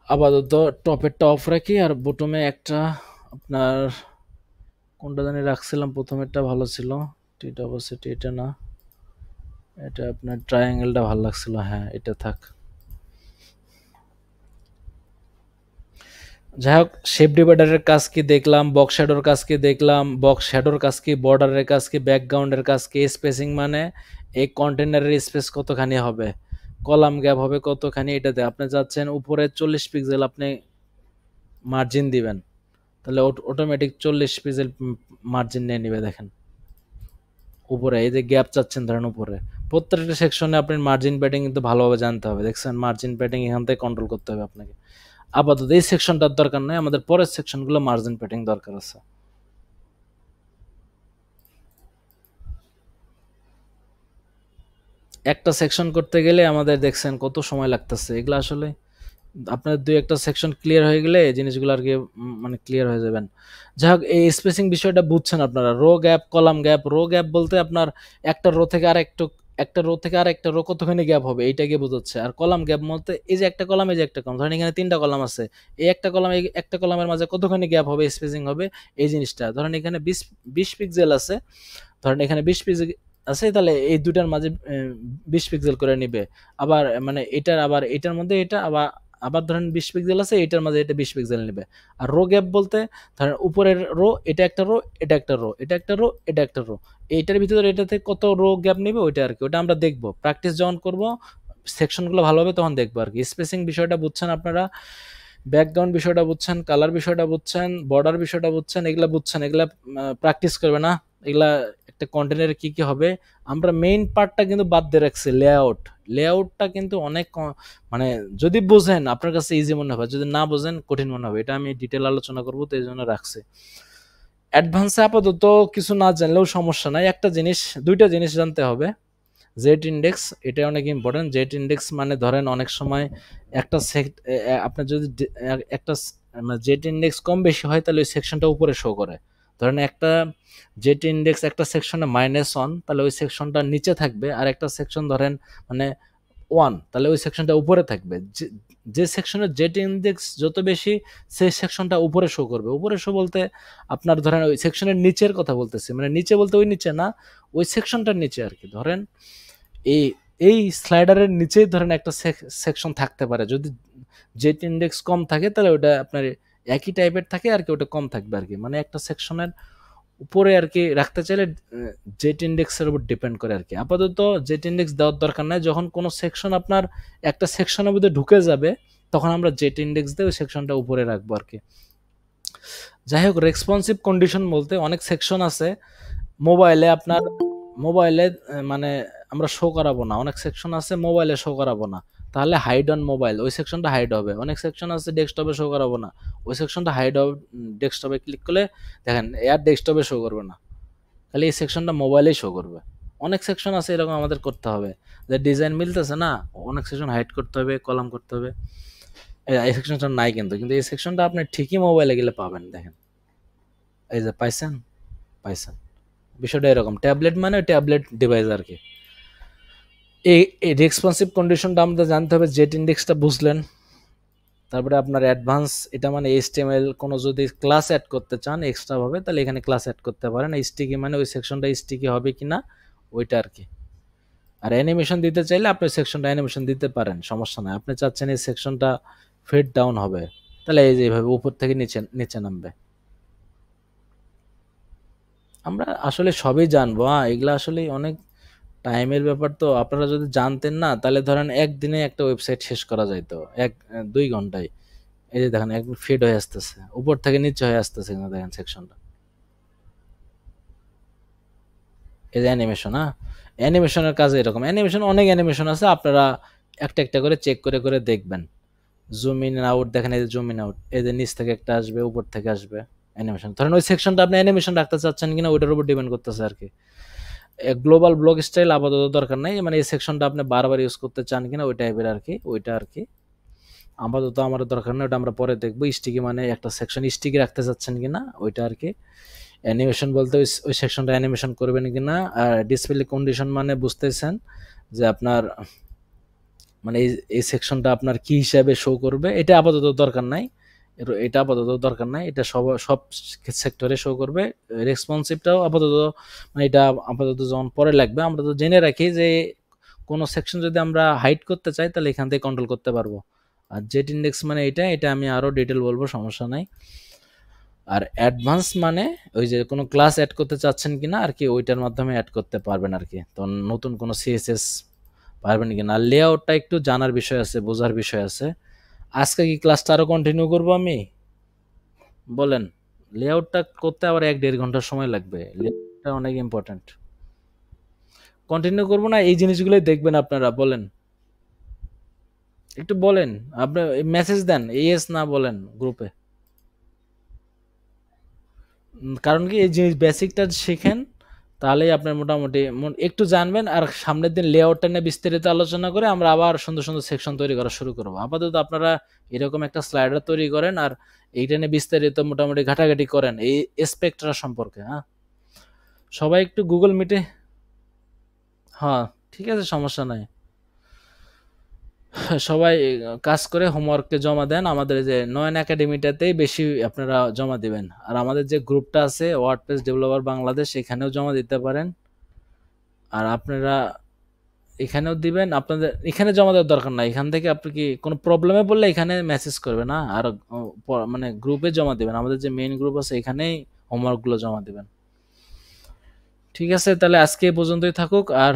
আপাতত টপেরটা অফ রাখি, আর বটমে একটা আপনার কোনটা জানি রাখছিলাম, প্রথমেরটা ভালো ছিল, টিট অপাসিটি, এটা না, এটা আপনার ট্রায়াঙ্গেলটা ভালো লাগছিল, হ্যাঁ এটা থাক। যাই হোক, শেপ ডিভাইডারের কাজ কি দেখলাম, বক্স শ্যাডোর কাজ কি দেখলাম, বক্স শ্যাডোর কাজ কি, বর্ডারের কাজ কি, ব্যাকগ্রাউন্ডের কাজ কি, স্পেসিং মানে এই কন্টেনারের স্পেস কতখানি হবে, কলাম গ্যাপ হবে কতখানি, এটাতে আপনি যাচ্ছেন উপরে 40 পিক্সেল আপনি মার্জিন দিবেন, তাহলে অটোমেটিক 40 পিক্সেল মার্জিন নিয়ে নিবে। দেখেন উপরে এই যে গ্যাপ চাচ্ছেন ধরেন উপরে, প্রত্যেকটা সেকশনে আপনার মার্জিন প্যাডিং কিন্তু ভালোভাবে জানতে হবে। দেখছেন মার্জিন প্যাডিং এখান থেকে কন্ট্রোল করতে হবে আপনাকে। আপাতত এই সেকশনটার দরকার নেই, আমাদের পরের সেকশনগুলো মার্জিন প্যাডিং দরকার আছে। একটা সেকশন করতে গেলে আমাদের দেখছেন কত সময় লাগতেছে, এগুলো আসলে আপনার দুই একটা সেকশন ক্লিয়ার হয়ে গেলে এই জিনিসগুলো আর কি মানে ক্লিয়ার হয়ে যাবেন। যাই হোক, এই স্পেসিং বিষয়টা বুঝছেন আপনারা। Row gap, column gap. Row gap বলতে আপনার একটা রো থেকে আর একটু, একটা রো থেকে আর একটা রো কতখানি গ্যাপ হবে এইটাকে বোঝাচ্ছে। আর কলাম গ্যাপ বলতে এই যে একটা কলাম, এই যে একটা কলাম, ধরেন এখানে 3টা কলাম আছে, এই একটা কলাম এই একটা কলামের মাঝে কতখানি গ্যাপ হবে, স্পেসিং হবে এই জিনিসটা। ধরেন এখানে 20 পিক্সেল আছে, ধরেন এখানে 20 পিক্সেল আছে, তাহলে এই দুটার মাঝে 20 পিক্সেল করে নিবে। আবার মানে এটার, আবার এটার মধ্যে এটা, আবার আবার ধরেন 20 পিক্সেল আছে, এটার মাঝে এটা 20 পিক্সেল নেবে। আর রো গ্যাপ বলতে ধরেন উপরের রো, এটা একটা রো, এটা একটা রো, এটা একটা রো, এটা একটা রো, এইটার ভিতরে এটাতে কত রো গ্যাপ নেবে ওইটা আর কি, ওটা আমরা দেখবো প্র্যাকটিস যখন করব, সেকশনগুলো ভালোভাবে তখন দেখবো আর কি। স্পেসিং বিষয়টা বুঝছেন আপনারা, ব্যাকগ্রাউন্ড বিষয়টা বুঝছেন, কালার বিষয়টা বুঝছেন, বর্ডার বিষয়টা বুঝছেন, এগুলা বুঝছেন, এগুলা প্র্যাকটিস করবে না এগুলা। একটা কন্টেনারে কি কি হবে, আমরা মেইন পার্টটা কিন্তু বাদ দিয়ে রাখছি, লেআউট। লেআউটটা কিন্তু অনেক মানে যদি বোঝেন আপনার কাছে ইজি মনে হবে, যদি না বোঝেন কঠিন মনে হবে, এটা আমি ডিটেল আলোচনা করবো, তো এই জন্য রাখছি। অ্যাডভান্সে আপাতত কিছু না জানলেও সমস্যা নাই, একটা জিনিস, দুইটা জিনিস জানতে হবে। জেড ইন্ডেক্স, এটা অনেক ইম্পর্টেন্ট। জেড ইন্ডেক্স মানে ধরেন অনেক সময় একটা আপনার যদি একটা জেড ইন্ডেক্স কম বেশি হয় তাহলে ওই সেকশনটা উপরে শো করে। ধরেন একটা জেড ইন্ডেক্স একটা সেকশনে -1, তাহলে ওই সেকশনটা নিচে থাকবে, আর একটা সেকশন ধরেন মানে 1, তাহলে ওই সেকশনটা উপরে থাকবে। যে সেকশনের জেড ইন্ডেক্স যত বেশি, সেই সেকশনটা উপরে শো করবে। উপরে শো বলতে আপনার ধরেন ওই সেকশনের নিচের কথা বলতেছি, মানে নিচে বলতে ওই নিচে না, ওই সেকশনটার নিচে আর কি। ধরেন এই এই স্লাইডারের নিচেই ধরেন একটা সেকশন থাকতে পারে, যদি জেট ইন্ডেক্স কম থাকে তাহলে ওটা আপনার একই টাইপের থাকে আর কি, ওটা কম থাকবে আর কি। মানে একটা সেকশনের উপরে আর কি রাখতে চাইলে জেট ইন্ডেক্সের উপর ডিপেন্ড করে আর কি। আপাতত জেট ইন্ডেক্স দেওয়ার দরকার নাই, যখন কোনো সেকশন আপনার একটা সেকশনের মধ্যে ঢুকে যাবে তখন আমরা জেট ইন্ডেক্স দিয়ে ওই সেকশনটা উপরে রাখবো আর কি। যাই হোক, রেসপন্সিভ কন্ডিশন বলতে অনেক সেকশন আছে মোবাইলে আপনার, মোবাইলে মানে আমরা শো করাবো না, অনেক সেকশন আছে মোবাইলে শো করাবো না, তাহলে হাইড অন মোবাইল, ওই সেকশনটা হাইড হবে। অনেক সেকশন আছে ডেস্কটপে শো করাবো না, ওই সেকশনটা হাইড হবে। ডেস্কটপে ক্লিক করলে দেখেন এয়ার ডেস্কটপে শো করবে না, খালি এই সেকশনটা মোবাইলেই শো করবে। অনেক সেকশন আছে এরকম আমাদের করতে হবে, যে ডিজাইন মিলতেছে না, অনেক সেকশন হাইড করতে হবে, কলাম করতে হবে। এই সেকশনটা নাই কিন্তু, কিন্তু এই সেকশনটা আপনি ঠিকই মোবাইলে গেলে পাবেন। দেখেন এই যে পাইছেন, পাইছেন। বিষয়টা এরকম, ট্যাবলেট মানে ট্যাবলেট ডিভাইস আর কি। এই রেসপন্সিভ কন্ডিশনটা আমাদের জানতে হবে। জেট ইন্ডেক্সটা বুঝলেন, তারপরে আপনার অ্যাডভান্স, এটা মানে এইচটিএমএল কোনো যদি ক্লাস অ্যাড করতে চান এক্সট্রা ভাবে, তাহলে এখানে ক্লাস অ্যাড করতে পারেন। স্টিকি মানে ওই সেকশনটা স্টিকি হবে কিনা ওইটা আর কি। আর অ্যানিমেশন দিতে চাইলে আপনি সেকশনটা অ্যানিমেশন দিতে পারেন, সমস্যা নাই। আপনি চাচ্ছেন এই সেকশনটা ফেড ডাউন হবে, তাহলে এই যে এইভাবে উপর থেকে নিচে নিচে নামবে। আমরা আসলে সবই জানবো, হ্যাঁ এগুলা আসলে অনেক টাইমের ব্যাপার। তো আপনারা যদি জানতেন না, তাহলে ধরেন একদিনে একটা ওয়েবসাইট শেষ করা যাইতো, 2 ঘন্টায়। এই যে দেখেন একদম ফিড হয়ে আসতেছে, উপর থেকে নিচে হয়ে আসতেছে কিন্তু দেখেন সেকশনটা। এই যে অ্যানিমেশন, হ্যাঁ অ্যানিমেশনের কাজ এরকম। অ্যানিমেশন অনেক অ্যানিমেশন আছে, আপনারা একটা একটা করে চেক করে করে দেখবেন। জুম ইন আউট দেখেন, এই যে জুম ইন আউট, এই যে নিচ থেকে একটা আসবে, উপর থেকে আসবে অ্যানিমেশন। ধরেন ওই সেকশনটা আপনি অ্যানিমেশন রাখতে চাচ্ছেন কিনা ওইটার উপর ডিপেন্ড করতেছে আর কি। গ্লোবাল ব্লক স্টাইল আপাতত দরকার নাই, মানে এই সেকশনটা আপনি বারবার ইউজ করতে চান কিনা ওই টাইপের আর কি, ওইটা আর কি আপাতত আমার দরকার নেই, ওটা আমরা পরে দেখবো। স্টিকি মানে একটা সেকশন স্টিকি রাখতে চাচ্ছেন কিনা ওইটা আর কি। অ্যানিমেশন বলতে ওই সেকশনটা অ্যানিমেশন করবেন কিনা। আর ডিসপ্লে কন্ডিশন মানে বুঝতেছেন যে আপনার মানে এই সেকশনটা আপনার কি হিসাবে শো করবে, এটা আপাতত দরকার নাই। এটা আপাতত দরকার নাই, এটা সব সব সেক্টরে শো করবে। রেসপন্সিভটাও আপাতত মানে এটা আপাতত যখন পরে লাগবে, আমরা তো জেনে রাখি যে কোনো সেকশন যদি আমরা হাইড করতে চাই তাহলে এখান থেকে কন্ট্রোল করতে পারবো। আর জেট ইন্ডেক্স মানে এটা আমি আরও ডিটেল বলবো, সমস্যা নাই। আর অ্যাডভান্স মানে ওই যে কোনো ক্লাস অ্যাড করতে চাচ্ছেন কিনা আর কি, ওইটার মাধ্যমে অ্যাড করতে পারবেন আর কি। তো নতুন কোনো সিএসএস পারবেন কিনা, আর লেআউটটা একটু জানার বিষয় আছে, বোঝার বিষয় আছে। আজকে কি ক্লাসটা আরও কন্টিনিউ করবো আমি, বলেন? লেআউটটা করতে আবার 1-1.5 ঘন্টার সময় লাগবে, লেআউটটা অনেক ইম্পর্ট্যান্ট। কন্টিনিউ করবো না, এই জিনিসগুলোই দেখবেন আপনারা, বলেন? একটু বলেন, আপনি মেসেজ দেন, ইয়েস না বলেন গ্রুপে। কারণ কি এই জিনিস বেসিকটা শেখেন, তাহলেই আপনার মোটামুটি একটু জানবেন। আর সামনের দিন লেআউটটা নিয়ে বিস্তারিত আলোচনা করে আমরা আবার সুন্দর সুন্দর সেকশন তৈরি করা শুরু করবো। আপাতত আপনারা এরকম একটা স্লাইডার তৈরি করেন আর এইটা নিয়ে বিস্তারিত মোটামুটি ঘাটাঘাটি করেন এই স্পেকট্রা সম্পর্কে। হ্যাঁ, সবাই একটু গুগল মিটে, হ্যাঁ ঠিক আছে, সমস্যা নাই। সবাই কাজ করে হোমওয়ার্ককে জমা দেন, আমাদের যে নয়ন একাডেমিটাতেই বেশি আপনারা জমা দিবেন। আর আমাদের যে গ্রুপটা আছে ওয়ার্ডপ্রেস ডেভেলপার বাংলাদেশ, এখানেও জমা দিতে পারেন। আর আপনারা এখানেও দিবেন, আপনাদের এখানে জমা দেওয়ার দরকার নাই, এখান থেকে আপনি কি কোনো প্রবলেমে পড়লে এখানে মেসেজ করবে না, আর মানে গ্রুপে জমা দিবেন, আমাদের যে মেইন গ্রুপ আছে এখানেই হোমওয়ার্কগুলো জমা দিবেন। ঠিক আছে, তাহলে আজকে এই পর্যন্তই থাকুক। আর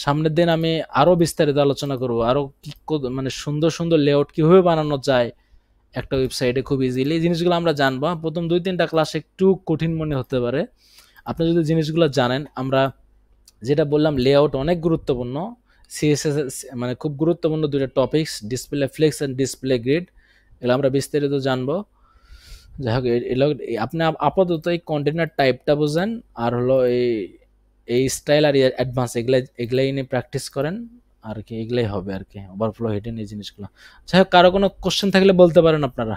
সামনের দিন আমি আরো বিস্তারিত আলোচনা করব, আরো কি মানে সুন্দর সুন্দর লেআউট কিভাবে বানানো যায় একটা ওয়েবসাইটে খুব ইজিলি, এই জিনিসগুলো আমরা জানবো। প্রথম 2-3টা ক্লাস একটু কঠিন মনে হতে পারে, আপনি যদি জিনিসগুলো জানেন। আমরা যেটা বললাম লেআউট অনেক গুরুত্বপূর্ণ, সিএসএস মানে খুব গুরুত্বপূর্ণ দুটো topics, display flakes and display grid, এগুলো আমরা বিস্তারিত জানবো। যাই হোক, আপনি আপাতত এই কন্টেনার টাইপটা বোঝেন, আর হলো এই স্টাইল আর অ্যাডভান্স এগুলাই নিয়ে প্র্যাকটিস করেন আর কি, এগুলাই হবে আর কি, ওভারফ্লো হিডেন এই জিনিসগুলো। যাই হোক, কারো কোনো কোশ্চেন থাকলে বলতে পারেন আপনারা।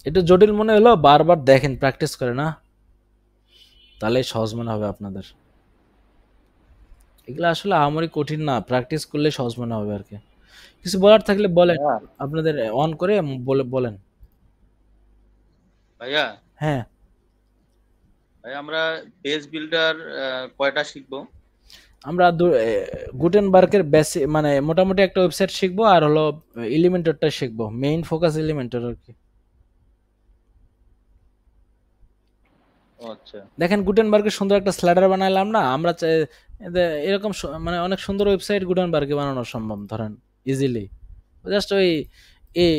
এটা জটিল মনে হলো, বারবার দেখেন, প্র্যাকটিস করে না, তাহলে সহজ মনে হবে আপনাদের। এগুলো আসলে আমারই কঠিন না, প্র্যাকটিস করলে সহজ মনে হবে আর কি। কিছু বলার থাকলে বলেন, ভাইয়া আপনাদের অন করে বলেন। ভাইয়া হ্যাঁ, ভাইয়া আমরা পেজ বিল্ডার কয়টা শিখবো? আমরা গুটেনবার্গের বেসিক মানে মোটামুটি একটা ওয়েবসাইট শিখবো, আর হলো এলিমেন্টরটা শিখবো, মেইন ফোকাস এলিমেন্টর আর কি। ও আচ্ছা। দেখেন গুটেনবার্গের সুন্দর একটা স্লাইডার বানাইলাম না আমরা, এরকম মানে অনেক সুন্দর ওয়েবসাইট গুটেনবার্গে বানানো সম্ভব, ধরেন ইজিলি। জাস্ট ওই এই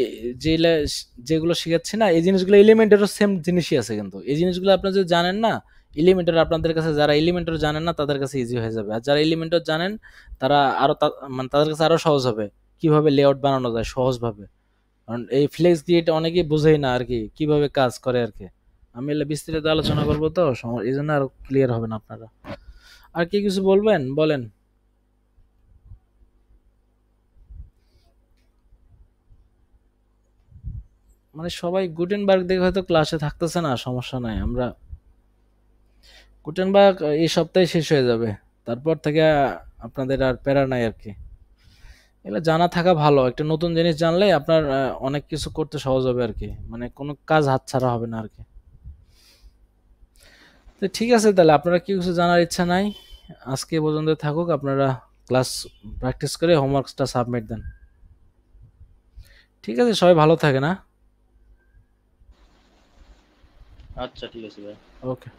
যেগুলো শিখাচ্ছি না, এই জিনিসগুলো এলিমেন্টেরও সেম জিনিসই আছে, কিন্তু এই জিনিসগুলো আপনারা যদি জানেন না, এলিমেন্টর আপনাদের কাছে, যারা এলিমেন্টর জানেন না তাদের কাছে ইজি হয়ে যাবে, আর যারা এলিমেন্টর জানেন তারা আরো মানে তাদের কাছে আরো সহজ হবে কিভাবে লেআউট বানানো যায় সহজভাবে। কারণ এই ফ্লেক্স ক্রিয়েট অনেকেই বুঝেই না আর কি, কিভাবে কাজ করে আর কি। আমি এলে বিস্তারিত আলোচনা করবো, তো এই জন্য আরো ক্লিয়ার হবেন আপনারা। আর কি কিছু বলবেন, বলেন? মানে সবাই গুটেনবার্গ দেখে হয়তো ক্লাসে থাকতেছে না, সমস্যা নাই। আমরা গুটেনবার্গ এই সপ্তাহে শেষ হয়ে যাবে, তারপর থেকে আপনাদের আর প্যারা নাই আর কি। এগুলো জানা থাকা ভালো, একটা নতুন জিনিস জানলে আপনার অনেক কিছু করতে সহজ হবে আর কি, মানে কোনো কাজ হাতছাড়া হবে না আর কি। তো ঠিক আছে, তাহলে আপনারা কি কিছু জানার ইচ্ছা নাই, আজকে এ পর্যন্ত থাকুক। আপনারা ক্লাস প্র্যাকটিস করে হোমওয়ার্কসটা সাবমিট দেন। ঠিক আছে, সবাই ভালো থাকে না। আচ্ছা ঠিক আছে ভাই। ওকে।